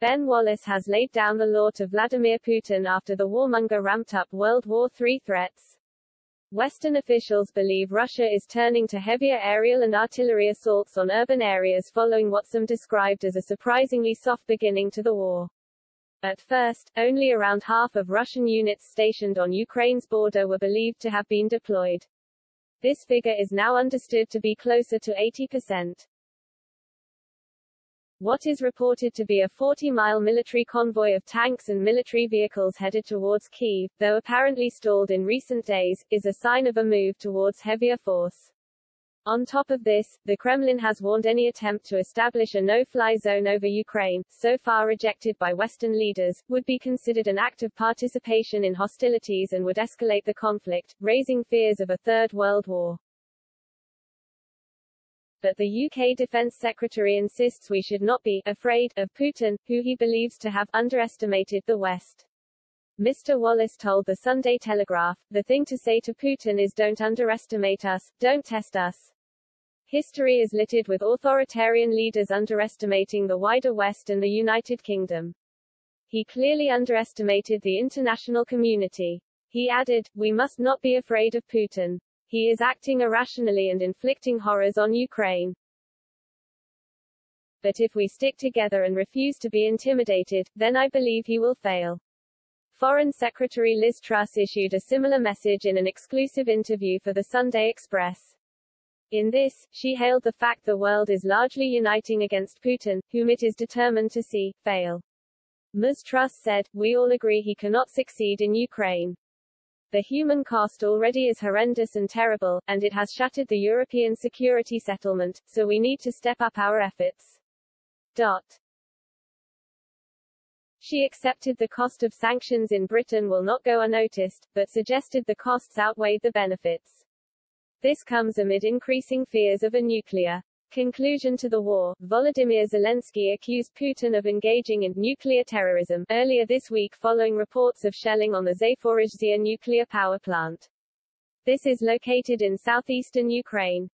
Ben Wallace has laid down the law to Vladimir Putin after the warmonger ramped up World War III threats. Western officials believe Russia is turning to heavier aerial and artillery assaults on urban areas following what some described as a surprisingly soft beginning to the war. At first, only around half of Russian units stationed on Ukraine's border were believed to have been deployed. This figure is now understood to be closer to 80%. What is reported to be a 40-mile military convoy of tanks and military vehicles headed towards Kyiv, though apparently stalled in recent days, is a sign of a move towards heavier force. On top of this, the Kremlin has warned any attempt to establish a no-fly zone over Ukraine, so far rejected by Western leaders, would be considered an act of participation in hostilities and would escalate the conflict, raising fears of a Third World War. But the UK Defence Secretary insists we should not be afraid of Putin, who he believes to have underestimated the West. Mr. Wallace told the Sunday Telegraph, "The thing to say to Putin is don't underestimate us, don't test us." History is littered with authoritarian leaders underestimating the wider West and the United Kingdom. He clearly underestimated the international community. He added, "We must not be afraid of Putin. He is acting irrationally and inflicting horrors on Ukraine. But if we stick together and refuse to be intimidated, then I believe he will fail." Foreign Secretary Liz Truss issued a similar message in an exclusive interview for the Sunday Express. In this, she hailed the fact the world is largely uniting against Putin, whom it is determined to see fail. Ms. Truss said, "We all agree he cannot succeed in Ukraine. The human cost already is horrendous and terrible, and it has shattered the European security settlement, so we need to step up our efforts." She accepted the cost of sanctions in Britain will not go unnoticed, but suggested the costs outweighed the benefits. This comes amid increasing fears of a nuclear conclusion to the war. Volodymyr Zelensky accused Putin of engaging in nuclear terrorism earlier this week following reports of shelling on the Zaporizhzhia nuclear power plant. This is located in southeastern Ukraine.